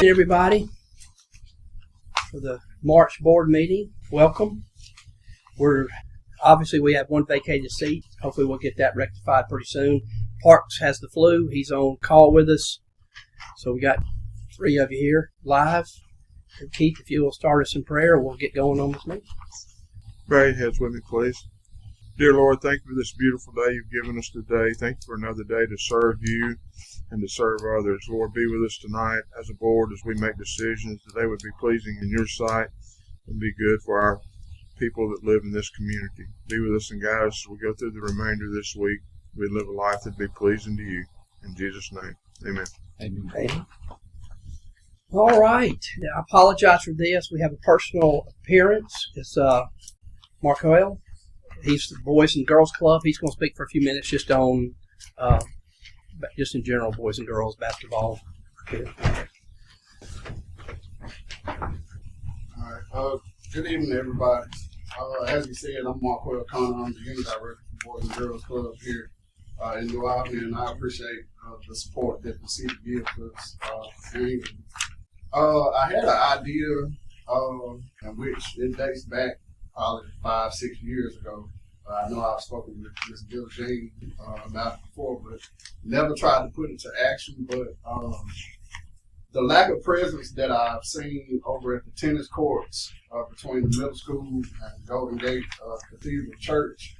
morning, everybody, for the March board meeting. Welcome. We have one vacated seat. Hopefully we'll get that rectified pretty soon. Parks has the flu. He's on call with us. So we got 3 of you here live. And Keith, if you will start us in prayer, we'll get going on this meeting. Bow your heads with me, please. Dear Lord, thank you for this beautiful day you've given us today. Thank you for another day to serve you and to serve others. Lord, be with us tonight as a board as we make decisions that they would be pleasing in your sight and be good for our people that live in this community. Be with us and guide us as we go through the remainder of this week. We live a life that be pleasing to you. In Jesus' name, amen. Amen. All right. I apologize for this. We have a personal appearance. It's Marcoel. He's the Boys and Girls Club. He's going to speak for a few minutes just on, just in general, boys and girls basketball. All right. Good evening, everybody. As you said, I'm Marcoel Connor. I'm the unit director for Boys and Girls Club here in New Albany, and I appreciate the support that the city gives us. I had an idea, in which it dates back probably 5-6 years ago. I know I've spoken with Ms. Dillard about it before, but never tried to put it to action. But the lack of presence that I've seen over at the tennis courts between the middle school and Golden Gate Cathedral Church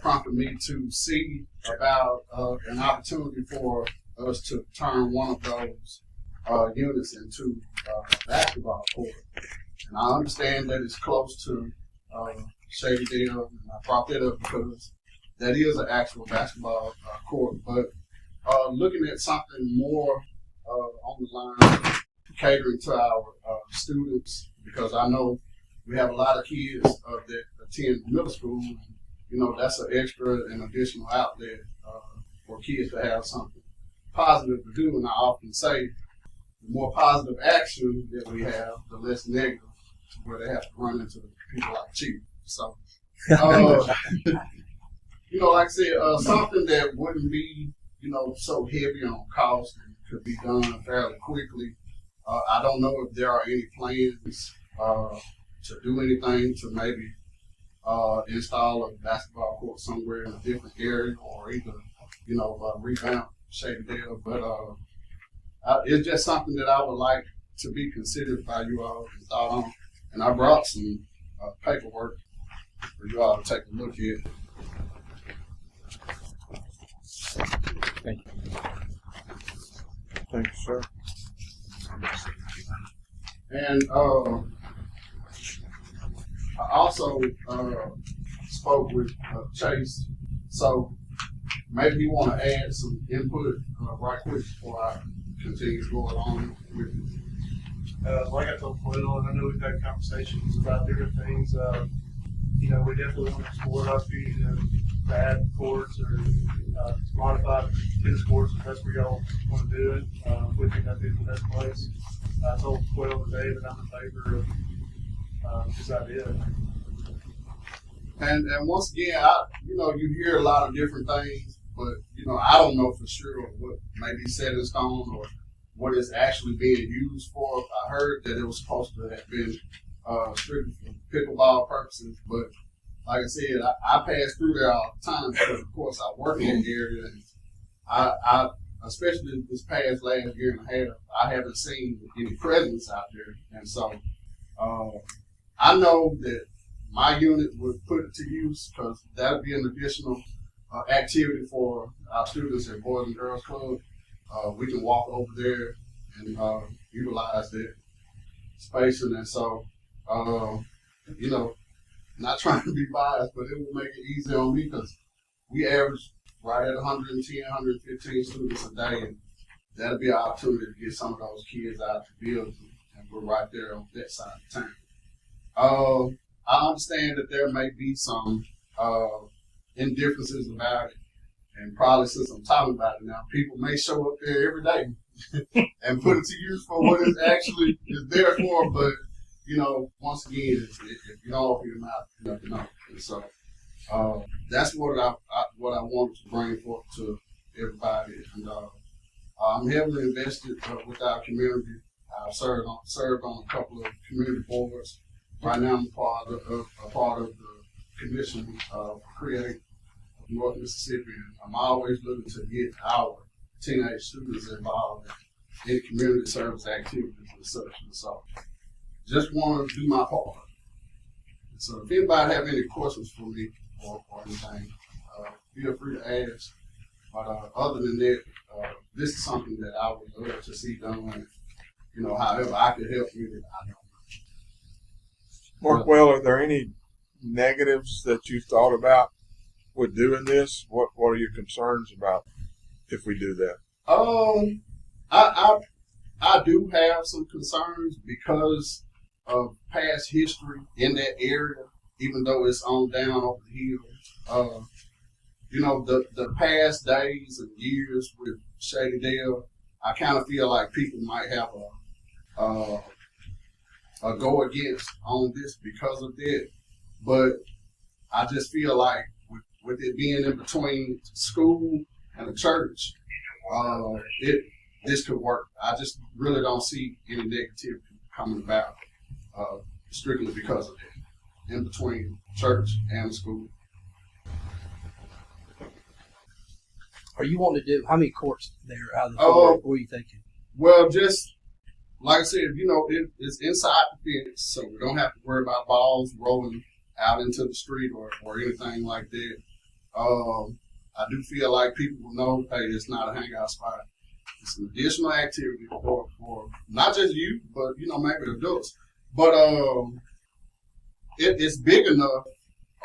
prompted me to see about an opportunity for us to turn one of those units into a basketball court. And I understand that it's close to Shady Dale, and I brought that up because that is an actual basketball court. But looking at something more on the line of catering to our students, because I know we have a lot of kids that attend middle school. You know, that's an extra and additional outlet for kids to have something positive to do. And I often say, the more positive action that we have, the less negative, to where they have to run into people like Chief. So, you know, like I said, something that wouldn't be, so heavy on cost and could be done fairly quickly. I don't know if there are any plans to do anything to maybe install a basketball court somewhere in a different area, or either, revamp Shady Dale. But it's just something that I would like to be considered by you all and thought on. And I brought some paperwork for you all to take a look at. Thank you. Thank you, sir. And I also spoke with Chase, so maybe you want to add some input right quick before I continue to go along with it. Like I told Quill, and I know we've had conversations about different things. We definitely want to explore opportunities in bad courts or modified tennis courts if that's where y'all want to do it. We think that'd be the best place. I told Quill today that I'm in favor of his idea. And once again, you hear a lot of different things, but I don't know for sure what may be set in stone or what it's actually being used for. I heard that it was supposed to have been strictly for pickleball purposes, but like I said, I pass through there all the time because, of course, I work in the area, and I especially this past last year and a half, I haven't seen any presence out there, and so I know that my unit would put it to use because that would be an additional activity for our students at Boys and Girls Club. We can walk over there and utilize that spacing, and so not trying to be biased, but it will make it easier on me because we average right at 110, 115 students a day, and that'll be an opportunity to get some of those kids out to build, and we're right there on that side of town. I understand that there may be some indifferences about it, and probably since I'm talking about it now, people may show up there every day and put it to use for what it actually is there for, but once again, if you don't open your mouth, you know. And so that's what I wanted to bring forth to everybody. And I'm heavily invested with our community. I've served on a couple of community boards. Right now, I'm a part of the commission of Create North Mississippi. And I'm always looking to get our teenage students involved in community service activities and such. And so, just want to do my part. So, if anybody have any questions for me or anything, feel free to ask. But other than that, this is something that I would love to see done. You know, however I could help with it, I don't. Markwell, are there any negatives that you've thought about with doing this? What are your concerns about if we do that? I do have some concerns because of past history in that area, even though it's on down over the hill. You know, the past days and years with Shady Dale, I kind of feel like people might have a go against on this because of that. But I just feel like with it being in between school and a church, this could work. I just really don't see any negativity coming about strictly because of that, in between church and school. Are you wanting to do, how many courts there out of the four? What are you thinking? Well, just like I said, you know, it's inside the fence, so we don't have to worry about balls rolling out into the street or anything like that. I do feel like people will know, hey, it's not a hangout spot. It's an additional activity for not just you, but, you know, maybe the adults. But it's big enough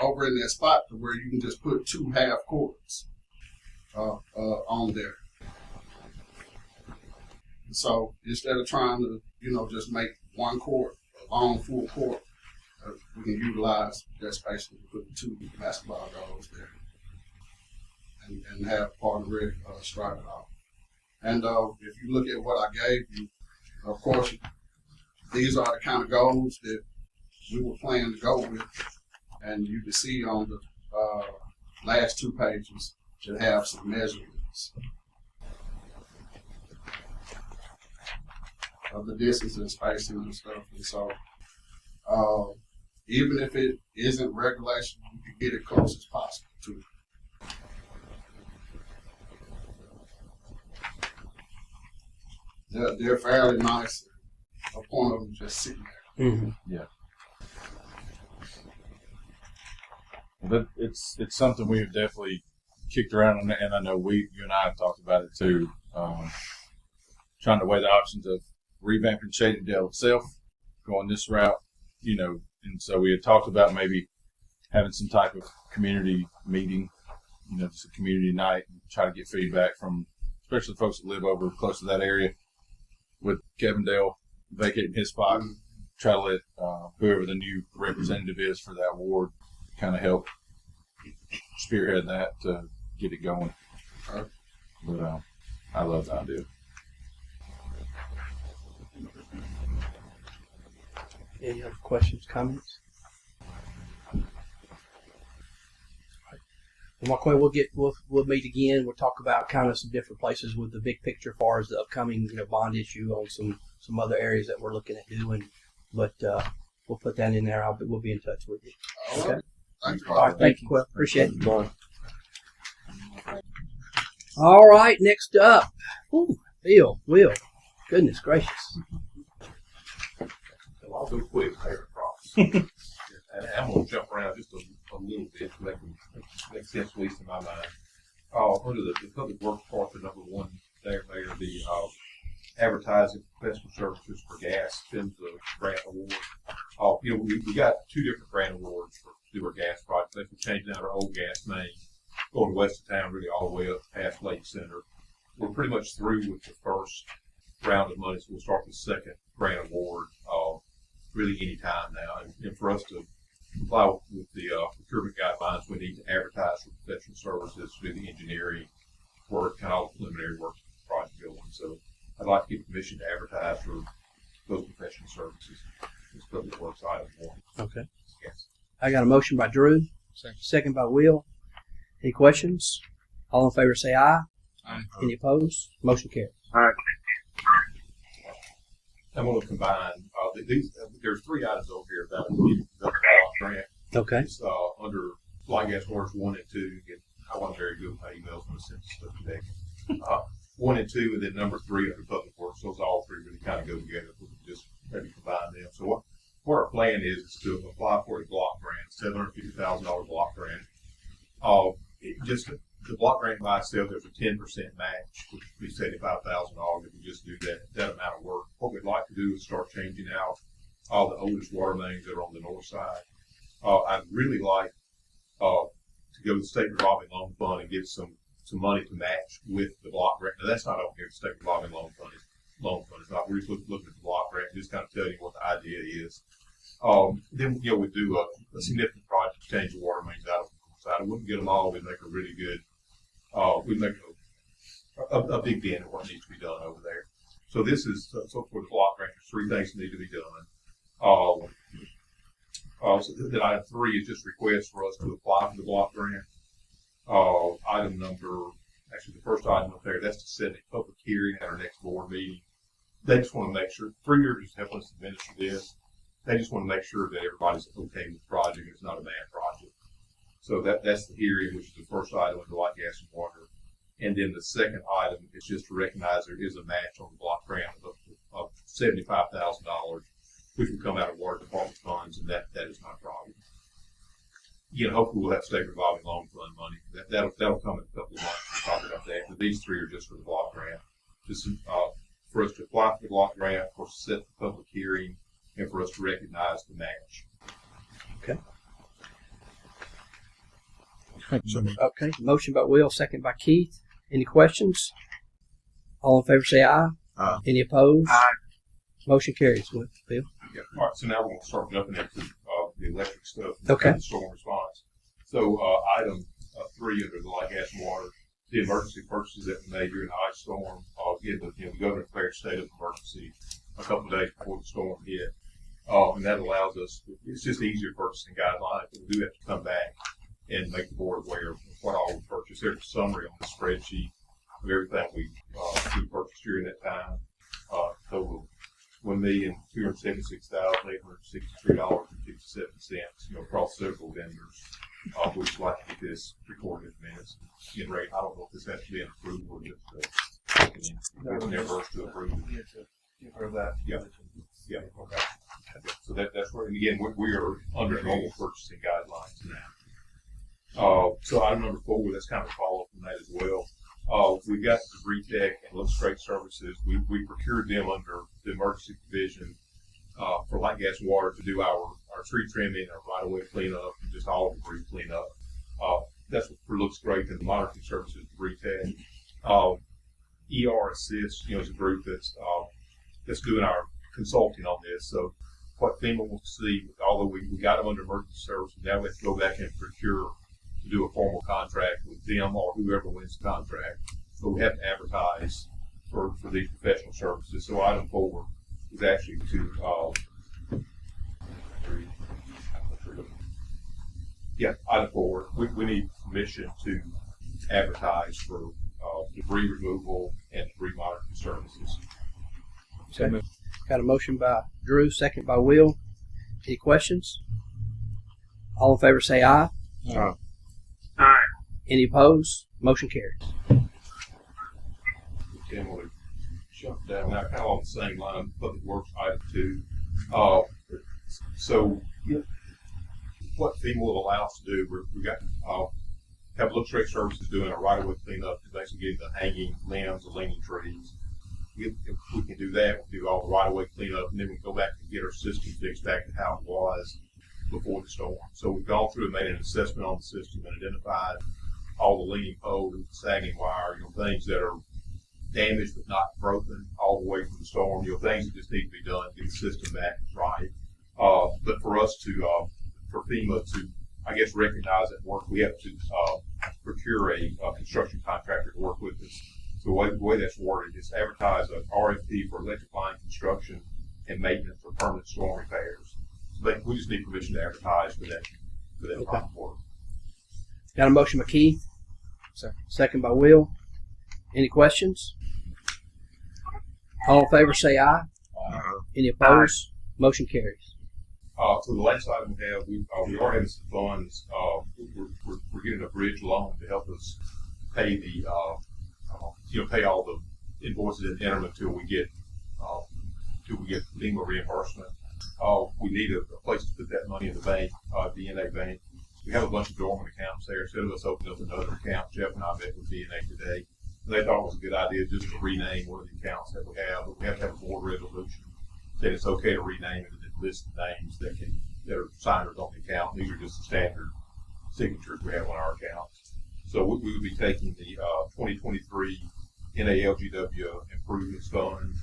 over in that spot to where you can just put 2 half courts on there. So instead of trying to, you know, just make one court, a long full court, we can utilize that space to put 2 basketball goals there and have part of the red stripe it off. And if you look at what I gave you, of course, these are the kind of goals that we were planning to go with. And you can see on the last 2 pages that have some measurements of the distance and spacing and stuff. And so even if it isn't regulation, you can get it close as possible to it. They're fairly nice. A point of them just sitting there. Mm-hmm. Yeah. But it's something we have definitely kicked around, and I know you and I have talked about it too. Trying to weigh the options of revamping Shady Dale itself, going this route, you know, and so we had talked about maybe having some type of community meeting, you know, just a community night, and try to get feedback from especially folks that live over close to that area. With Kevin Dale vacating his spot, try to let whoever the new representative is for that ward kind of help spearhead that to get it going. But I love the idea. Any other questions, comments? Well, Marquay, we'll meet again. We'll talk about kind of some different places with the big picture as far as the upcoming, you know, bond issue on some other areas that we're looking at doing. But we'll put that in there. We'll be in touch with you. All right. Thank you. All right. Thank you, Quell. Appreciate it. Bye. All right. Next up, Will. Goodness gracious. Well, I'll go quick. Favorite props. And I'm going to jump around just a little bit to make sense, at least in my mind. Under the public works part, the number 1 there, Mayor, the advertising professional services for gas, PHMSA Grant Award. You know, we got 2 different grant awards for do our gas projects. We're changing out our old gas main, going west of town, really all the way up past Lake Center. We're pretty much through with the first round of money, so we'll start the second grant award really any time now. And for us to comply with the procurement guidelines, we need to advertise for professional services, do the engineering work, kind of all the preliminary work to the project going. So I'd like to get permission to advertise for those professional services. It's public works item 1. Okay. Yes. I got a motion by Drew, second by Will. Any questions? All in favor say aye. Aye. Any opposed? Motion carries. All right. I'm going to combine there's three items over here about the block grant. Okay. It's under Light Gas Waters 1 and 2. I wasn't very good with my emails when I sent this stuff today. 1 and 2, and then number 3 under Public Works. Those all three really kind of go together. We can just maybe combine them. So what our plan is to apply for a block grant, $750,000 block grant. Just the block grant by itself, there's a 10% match, which would be $75,000 if we just do that amount of work. What we'd like to do is start changing out all the oldest water mains that are on the north side. I'd really like to go to the State Revolving Loan Fund and get some money to match with the block grant. Now, that's not on here. The State Revolving Loan Fund is not. We're just looking at the block grant, just kind of telling you what the idea is. Then, we do a significant project to change the water mains out of the north side. I wouldn't get them all. We'd make a really good, we'd make a big dent in what needs to be done over there. So this is, so for the block grant, there's three things that need to be done. So that item 3 is just request for us to apply for the block grant. The first item up there, that's to set a public hearing at our next board meeting. They just want to make sure, 3 years is helping us administer this. They just want to make sure that everybody's okay with the project. It's not a bad project. So that's the hearing, which is the first item under Light, Gas, and Water. And then the second item is just to recognize there is a match on the block grant of $75,000, which will come out of Water Department funds, and that is not a problem. Hopefully we'll have State Revolving Loan Fund money. That'll come in a couple of months. We'll talk about that. But these 3 are just for the block grant. Just for us to apply for the block grant, for us to set the public hearing, and for us to recognize the match. Okay. Okay. Motion by Will, second by Keith. Any questions? All in favor say aye. Aye. Any opposed? Aye. Motion carries. Bill. Yeah. All right. So now we're going to start jumping into the electric stuff. Okay. And the storm response. So item 3 under the Light, Gas, and Water, the emergency purchases that we made during the ice storm. The governor declared state of emergency a couple of days before the storm hit. And that allows us, it's just easier purchasing guidelines, but we do have to come back and make the board aware of what all we purchased. There's a summary on the spreadsheet of everything we purchased during that time. Total $1,276,863.57, across several vendors. We'd like to get this recorded in minutes. Again, Ray, I don't know if this has to be an approval or just never to approve. You've heard that. Yeah. Yeah. Okay. So that's where, and again, we are under normal purchasing guidelines now. So item number 4, that's kind of a follow-up from that as well. We got Debris Tech and Illustrate Services. We procured them under the emergency provision for Light, Gas, and Water to do our tree trimming, our right-of-way cleanup, and just all of the debris cleanup. That's what for Looks Great and the monitoring services, Debris Tech. ER Assist, is a group that's doing our consulting on this. So what FEMA wants to see, although we got them under emergency services, now we have to go back and procure to do a formal contract with them or whoever wins the contract. So we have to advertise for these professional services. So item 4 is actually to item 4. We need permission to advertise for debris removal and debris monitoring services. Okay. Got a motion by Drew, second by Will. Any questions? All in favor say aye. Aye. Aye. Any opposed? Motion carries. Okay, I'm going to jump down now, kind of on the same line, Public Works item 2. So what FEMA will allow us to do, we got have Look Straight Services doing a right-of-way cleanup, basically getting the hanging limbs, the leaning trees. If we can do that, we'll do all the right-of-way cleanup, and then we can go back and get our system fixed back to how it was before the storm. So we've gone through and made an assessment on the system and identified all the leaning poles, sagging wire, things that are damaged but not broken all the way from the storm, things that just need to be done to get the system back right. But for us to, for FEMA to, I guess, recognize that work, we have to procure a construction contractor to work with us. So the way that's worded is advertise an RFP for electric line construction and maintenance for permanent storm repairs. So we just need permission to advertise for that okay. Work. Got a motion by Keith, second by Will. Any questions? All in favor say aye. Aye. Any opposed? Motion carries. So the last item we have, we are having some funds. We're getting a bridge loan to help us pay the, pay all the invoices and enter them until we get FEMA reimbursement. We need a place to put that money in the bank, the NA bank. We have a bunch of dormant accounts there. Instead of us opening up another account, Jeff and I met with DNA today. They thought it was a good idea just to rename one of the accounts that we have, but we have to have a board resolution that it's okay to rename it and then list the names that are signers on the account. These are just the standard signatures we have on our accounts. So we would be taking the 2023 NALGW Improvements Fund.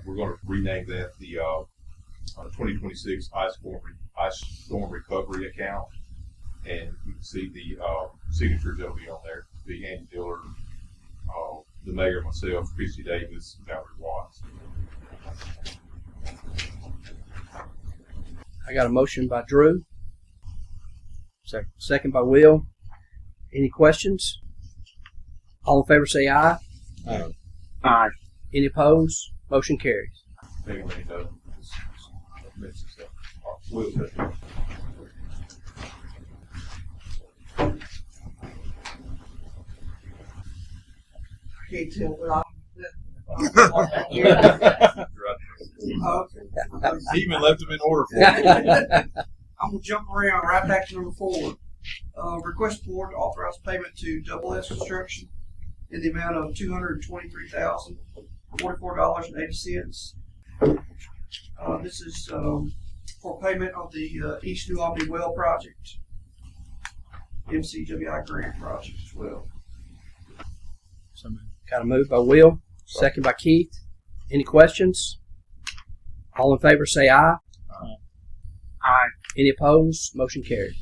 We're going to rename that the 2026 Ice Storm Recovery Account. And you can see the signatures that will be on there. The Andy Dillard, the mayor, myself, Christy Davis, Valerie Watts. I got a motion by Drew. Second by Will. Any questions? All in favor say aye. Aye. Aye. Any opposed? Motion carries. Will, can't tell what He even left them in order for you. I'm going to jump around right back to number 4. Request board to authorize payment to Double S Construction in the amount of $223,044.80. This is for payment of the East New Albany Well project, MCWI grant project as well. Got a move by Will. Second by Keith. Any questions? All in favor say aye. Aye. Any opposed? Motion carries.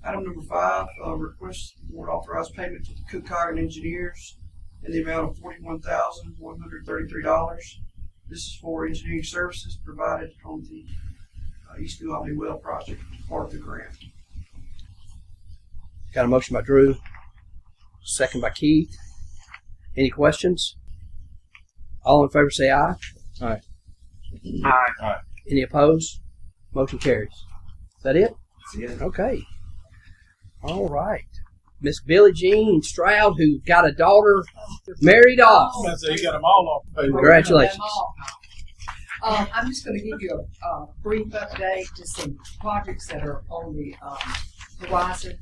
Item number 5, request the board authorize payment to the Cook Cotton Engineers in the amount of $41,133. This is for engineering services provided on the East New Albany Well project, part of the grant. Got a motion by Drew. Second by Keith. Any questions? All in favor say aye. Aye. Aye. Aye. Any opposed? Motion carries. Is that it? That's it. Okay. All right. Miss Billie Jean Stroud, who got a daughter married off. So you got them all off the paper. Congratulations. I'm just going to give you a brief update to some projects that are on the horizon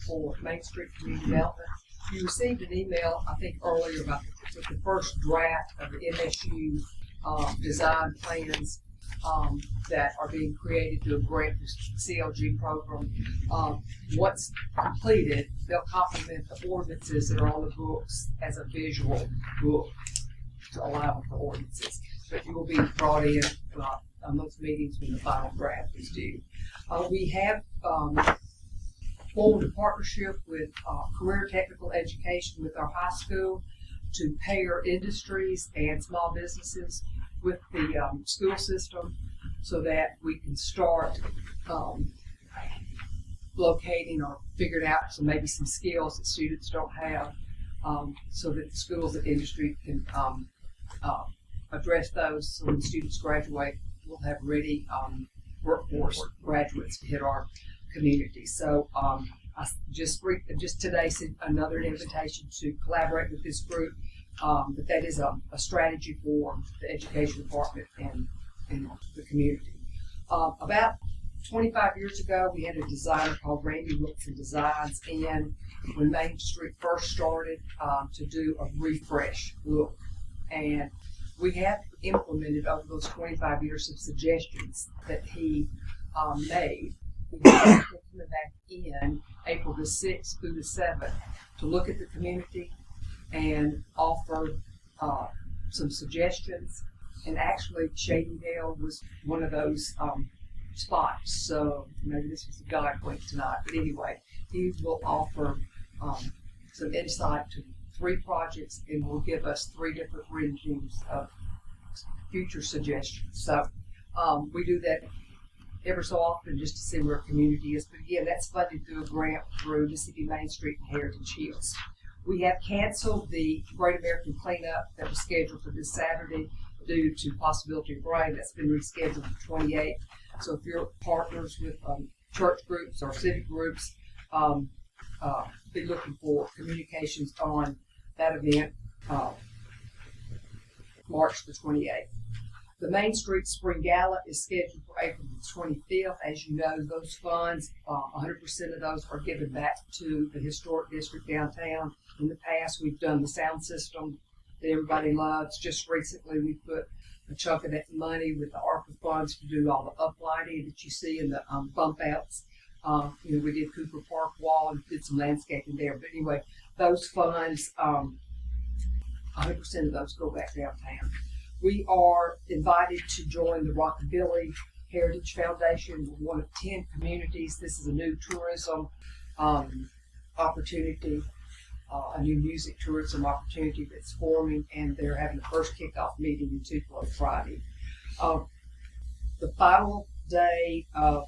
for Main Street Community Development. You received an email, I think, earlier about the first draft of the MSU design plans that are being created through a grant CLG program. Once completed, they'll complement the ordinances that are on the books as a visual book to allow for ordinances. But you will be brought in on those meetings when the final draft is due. We have formed a partnership with Career Technical Education with our high school to pair industries and small businesses with the school system so that we can start locating or figuring out maybe some skills that students don't have so that the schools and industry can address those so when students graduate, we'll have ready workforce graduates to hit our community. So I just today sent another invitation to collaborate with this group, but that is a strategy for the education department and the community. About 25 years ago, we had a designer called Randy Wilson Designs, and when Main Street first started to do a refresh look, and we have implemented over those 25 years some suggestions that he made. We coming back in April the 6th through the 7th to look at the community and offer some suggestions. And actually, Shadydale was one of those spots. So maybe this was a God wink tonight. But anyway, he will offer some insight to 3 projects and will give us 3 different renderings of future suggestions. So we do that ever so often just to see where a community is. But again, that's funded through a grant through Mississippi Main Street and Heritage Hills. We have canceled the Great American Cleanup that was scheduled for this Saturday. due to possibility of rain. That's been rescheduled for 28th. So if you're partners with church groups or civic groups, be looking for communications on that event, March the 28th. The Main Street Spring Gala is scheduled for April the 25th. As you know, those funds, 100% of those are given back to the historic district downtown. In the past, we've done the sound system that everybody loves. Just recently, we put a chunk of that money with the ARPA funds to do all the uplighting that you see in the bump outs. We did Cooper Park Wall and did some landscaping there. But anyway, those funds, 100% of those go back downtown. We are invited to join the Rockabilly Heritage Foundation. We're one of 10 communities. This is a new tourism opportunity, a new music tourism opportunity that's forming, and they're having the first kickoff meeting in Tupelo Friday. The final day of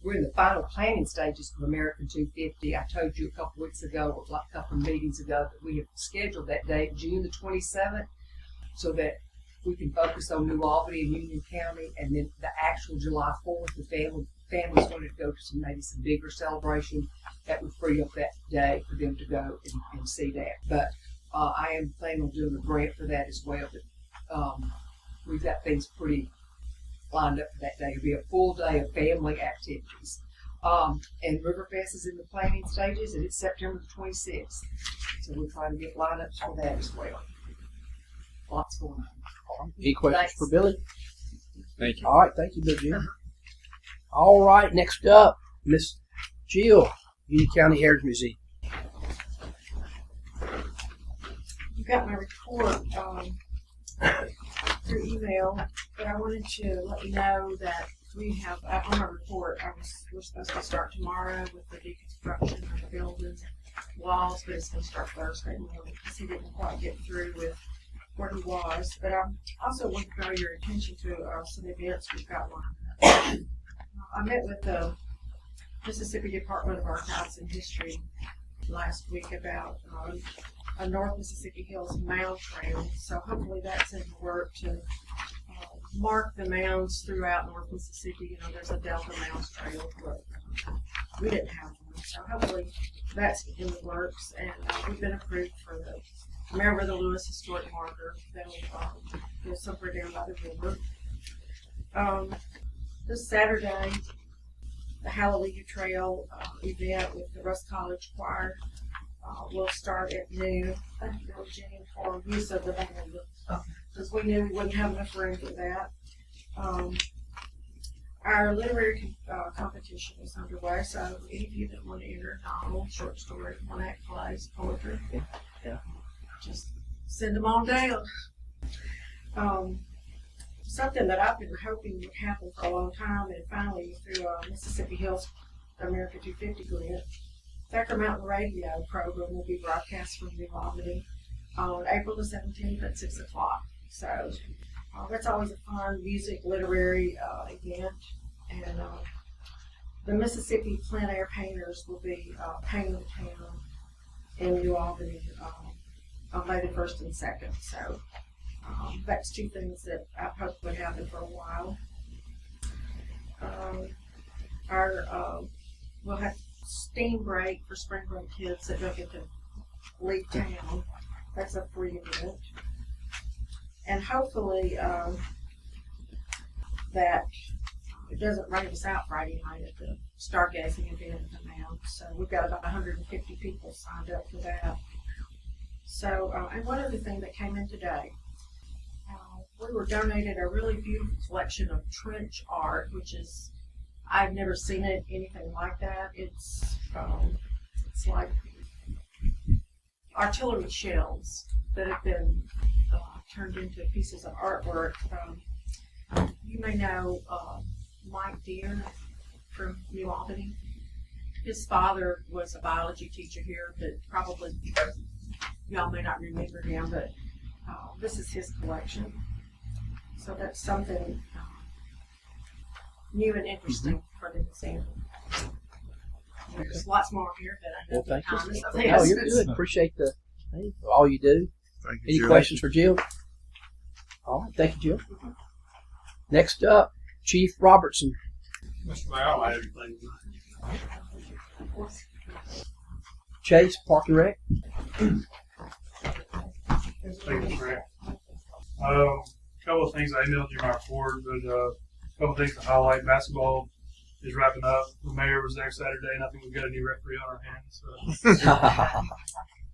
we're in the final planning stages of American 250. I told you a couple weeks ago, or a couple of meetings ago, that we have scheduled that date, June the 27th, so that we can focus on New Albany and Union County, and then the actual July 4th, the families wanted to go to maybe some bigger celebration that would free up that day for them to go and see that. But I am planning on doing a grant for that as well. But we've got things pretty lined up for that day. It'll be a full day of family activities. And Riverfest is in the planning stages, and it's September the 26th. So we're trying to get lineups for that as well. Lots going on. Any questions for Billy? Thank you. All right, thank you, Bill Jim. All right, next up, Miss Jill, Union County Heritage Museum. You got my report through email, but I wanted to let you know that we have on my report. We're supposed to start tomorrow with the deconstruction of the building walls, but it's going to start Thursday morning because he didn't quite get through with where he was. But I also want to draw your attention to some events we've got lined up. I met with the Mississippi Department of Archives and History last week about a North Mississippi Hills mound trail. So hopefully that's in the work to mark the mounds throughout North Mississippi. You know, there's a Delta Mounds Trail, but we didn't have one. So hopefully that's in the works, and we've been approved for the Remember the Lewis Historic Marker. That'll go somewhere down by the river. This Saturday, the Hallelujah Trail event with the Russ College Choir will start at noon. Thank you, Jenny, for use of the band, because we knew we wouldn't have enough room for that. Our literary competition is underway, so any of you that want to enter a novel, short story, one-act plays, poetry, just send them on down. Something that I've been hoping would happen for a long time, and finally through Mississippi Hills America 250 grant, Sacramento Radio program will be broadcast from New Albany on April the 17th at 6 o'clock. So that's always a fun music, literary event. And the Mississippi Plein Air Painters will be painting the town in New Albany on May the 1st and 2nd. So that's two things that I hope would happen for a while. We'll have steam break for spring break kids that don't get to leave town. That's a free event. And hopefully that it doesn't rain us out Friday night at the stargazing event at the Mound. So we've got about 150 people signed up for that. So, and one other thing that came in today, we were donated a really beautiful collection of trench art, which is, I've never seen anything like that. It's like artillery shells that have been turned into pieces of artwork. You may know Mike Deere from New Albany. His father was a biology teacher here, but probably y'all may not remember him, but this is his collection. So that's something new and interesting for the museum. There's lots more here, but I know the time is up. Oh, you're good. Appreciate all you do. Thank you, Any Jill. questions for Jill? All right, thank you, Jim. Next up, Chief Robertson. Mr. Mayor, I don't have anything. Chase, Park and Rec. Thank you, Mr. Mayor. Couple of things I emailed you my report, but a couple of things to highlight. Basketball is wrapping up. The mayor was there Saturday, and I think we've got a new referee on our hands. So.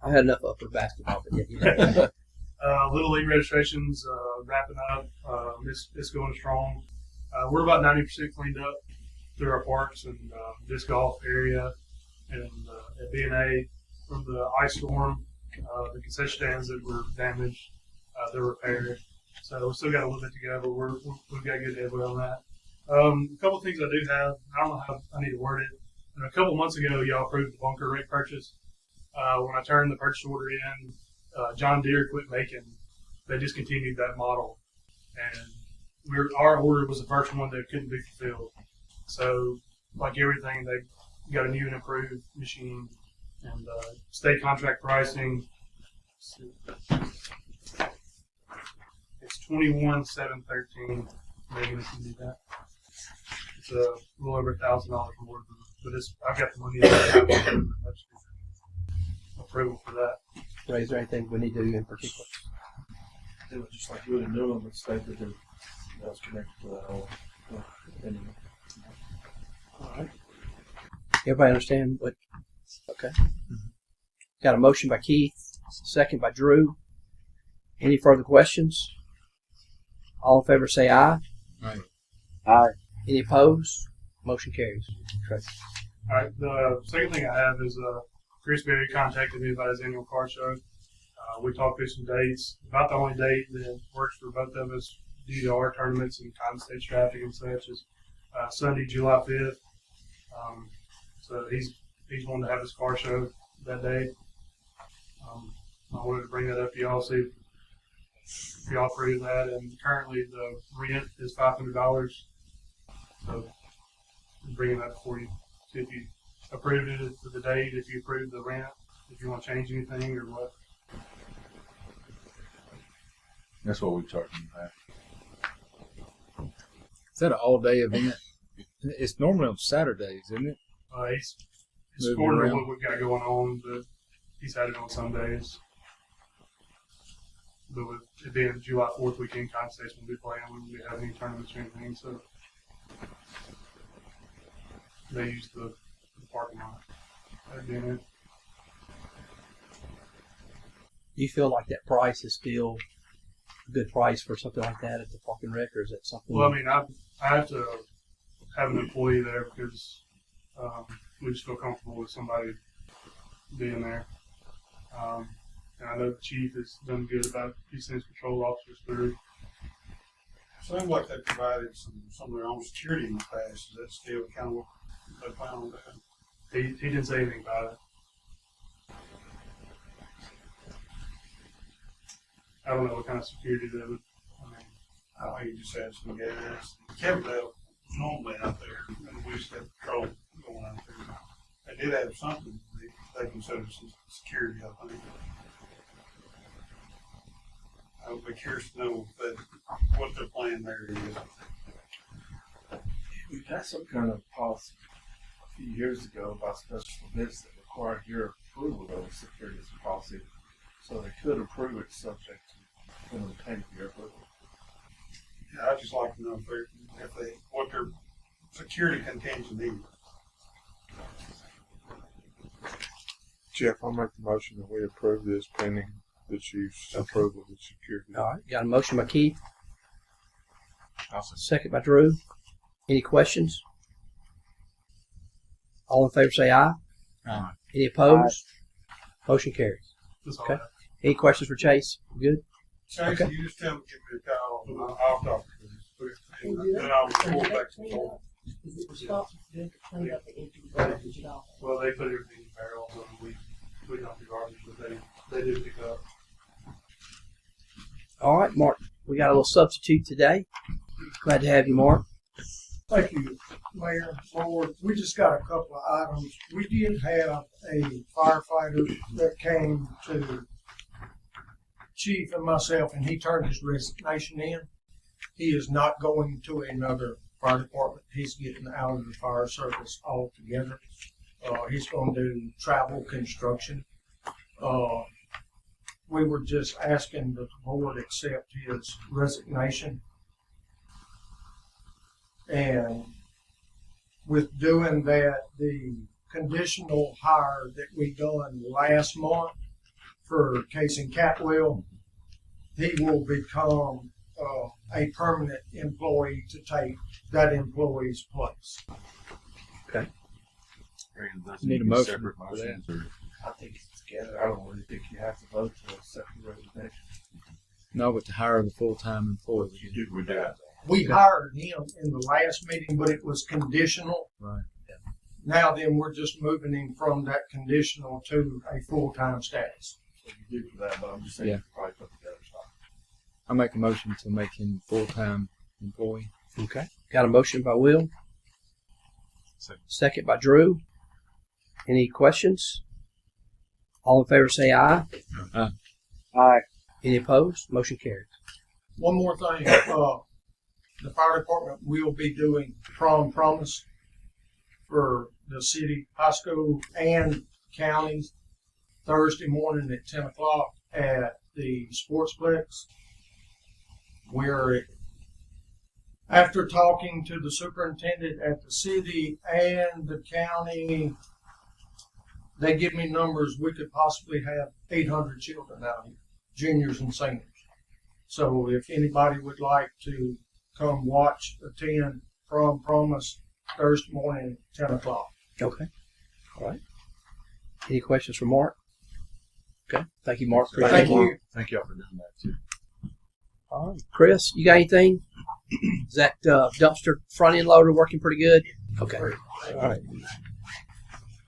I had enough upper basketball, but yeah. Little League registrations wrapping up. It's going strong. We're about 90% cleaned up through our parks and disc golf area, and at B&A from the ice storm, the concession stands that were damaged, they're repaired. So we still got a little bit to go, but we've got good headway on that. A couple of things I do have. I don't know how I need to word it. And a couple of months ago, y'all approved the bunker rate purchase. When I turned the purchase order in, John Deere quit making. They discontinued that model, and our order was the first one that couldn't be fulfilled. So, like everything, they got a new and improved machine, and state contract pricing. It's $21,713. Megan, if you need that. It's a little over $1,000 more, but I've got the money approval for that. Ray, is there anything we need to do in particular? It was just like really new on the state that was connected to that whole opinion. All right. Everybody understand what? Okay. Got a motion by Keith, second by Drew. Any further questions? All in favor say aye. Aye. Aye. Any opposed? Motion carries. Okay. All right. The second thing I have is Chris Berry contacted me about his annual car show. We talked through some dates. About the only date that works for both of us due to our tournaments and time-state traffic and such is Sunday, July 5th. So he's wanting to have his car show that day. I wanted to bring that up to y'all, see if y'all approve that. And currently the rent is $500. So I'm bringing that for you. See if you approved it for the date, if you approved the rent, if you want to change anything or what. That's what we charge them back. Is that an all-day event? It's normally on Saturdays, isn't it? He's Moving supportive of around. what we've got going on, but he's had it on some days. But with it being July 4th weekend, Constellation will be playing. We won't be having any tournaments or anything, so they use the parking lot. That'd be it. Do you feel like that price is still a good price for something like that at the Park and Rec, or is that something? Well, I mean, I have to have an employee there because we just feel comfortable with somebody being there. And I know the chief has done good about he sends patrol officers through. Seems like they provided some of their own security in the past. Is that still kind of what they plan on doing? He didn't say anything about it. I don't know what kind of security they would. I mean, I think you just had some gas. Kevin was normally out there, and we just had patrol going out there. They did have something they considered some security, I think. I would be curious to know what their plan there is. We passed some kind of policy a few years ago about special events that required your approval of the security policy, so they could approve it subject to obtaining your approval. Yeah, I'd just like to know what their security contingent is. Jeff, I'll make the motion that we approve this pending the chief's approval of the security. All right. Got a motion by Keith, Awesome. second by Drew. Any questions? All in favor say aye. Aye. Any opposed? Motion carries. that's all Okay. I have. Any questions for Chase? Good. Chase, Okay. you just tell them to give me a call, and I'll talk to them. And then I'll report back to the board. Is it responsible for them to clean up the empty garbage at all? Well, they put everything in barrels and we dump the garbage, but they do pick up. All right, Mark. We got a little substitute today. Glad to have you, Mark. Thank you, Mayor, Board. We just got a couple of items. We did have a firefighter that came to chief and myself, and he turned his resignation in. He is not going to another fire department. He's getting out of the fire service altogether. He's going to do travel construction. We were just asking that the board accept his resignation. And with doing that, the conditional hire that we done last month for Casey Catwell, he will become a permanent employee to take that employee's place. Need a motion for motions, or I think it's together. I don't really think you have to vote to accept the resignation. No, but to hire the full-time employee. You do with that. We hired him in the last meeting, but it was conditional. Right. Now then, we're just moving him from that conditional to a full-time status. So you do for that, but I'm just saying Yeah. you probably put together stuff. I make a motion to make him full-time employee. Okay. Got a motion by Will. Second by Drew. Any questions? All in favor say aye. Aye. Aye. Any opposed? Motion carries. One more thing, the fire department will be doing prom promise for the city, high school, and counties Thursday morning at 10 o'clock at the Sportsplex. We're, after talking to the superintendent at the city and the county, they give me numbers. We could possibly have 800 children out here, juniors and seniors. So if anybody would like to come watch, attend prom promise Thursday morning at 10 o'clock. Okay. All right. Any questions for Mark? Okay. Thank you, Mark. Thank you. Thank y'all for doing that too. All right. Chris, you got anything? Is that dumpster front end loader working pretty good? Okay. All right.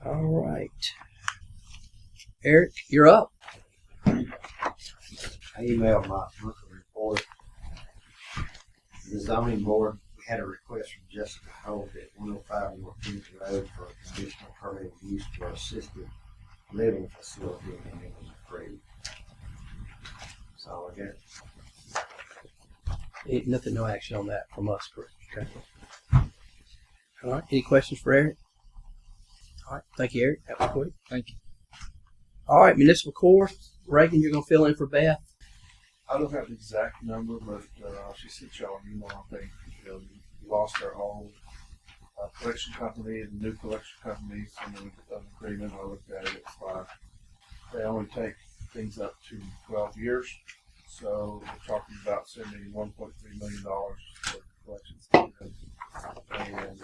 All right. Eric, you're up. I emailed my monthly report. The zoning board had a request from Jessica Holt at 105 North Kings Road for a conditional permit of use for assisted living facility, and it was approved. That's all I got. Nothing, no action on that from us, correct? Okay. All right. Any questions for Eric? All right. Thank you, Eric. That was quick. Thank you. All right. Municipal Court. Reagan, you're going to fill in for Beth. I don't have the exact number, but she sent y'all an email, I think. We lost our old collection company and new collection companies, and then we put an agreement. I looked at it, it's fine. They only take things up to 12 years, so we're talking about sending $1.3 million for collections. And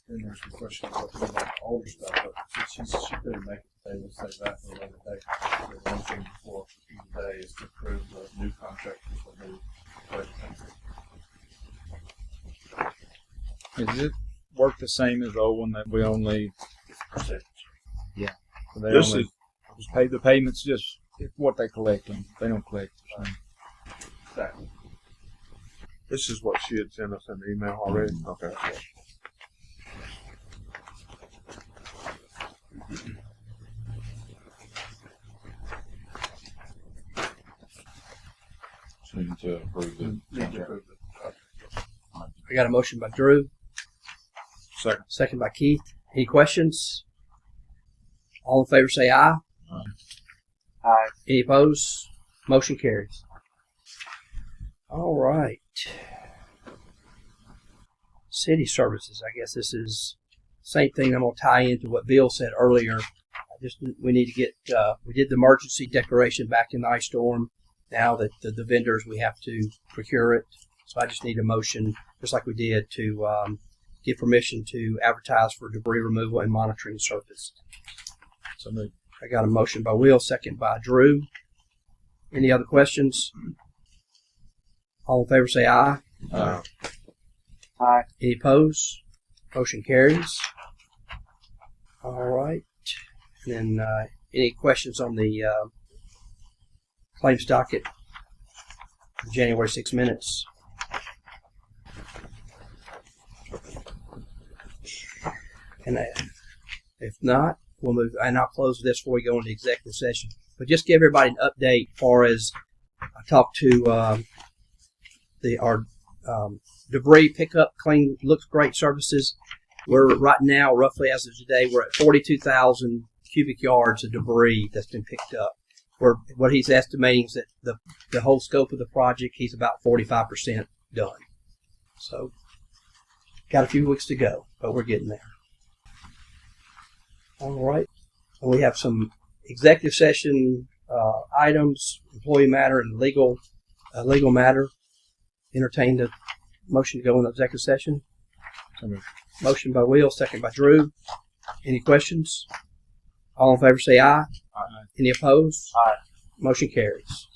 then there's the question of what to do with the older stuff, but since she couldn't make it today, we'll save that for another day. So one thing before today is to approve the new contract for the new collection company. Does it work the same as the old one that we only? Percentage. Yeah. So they This only just pay the payments just what they collect them. They don't collect the same. Exactly. This is what she had sent us in the email already. Okay. So we need to approve the Need to contract. approve it. I got a motion by Drew. Second. Second by Keith. Any questions? All in favor say aye. Aye. Any opposed? Motion carries. All right. City services. I guess this is same thing. I'm going to tie into what Bill said earlier. We need to get, we did the emergency declaration back in the ice storm. Now that the vendors, we have to procure it. So I just need a motion, just like we did, to give permission to advertise for debris removal and monitoring service. So I got a motion by Will, second by Drew. Any other questions? All in favor say aye. Aye. Aye. Any opposed? Motion carries. All right. And then any questions on the claims docket for January 6 minutes? And if not, we'll move. And I'll close this before we go into executive session. But just give everybody an update as far as I talked to our debris pickup, clean, looks great services. We're right now, roughly as of today, we're at 42,000 cubic yards of debris that's been picked up. What he's estimating is that the whole scope of the project, he's about 45% done. So, got a few weeks to go, but we're getting there. All right. We have some executive session items, employee matter and legal matter. Entertain the motion to go into executive session. Motion by Will, second by Drew. Any questions? All in favor say aye. Aye. Any opposed? Aye. Motion carries.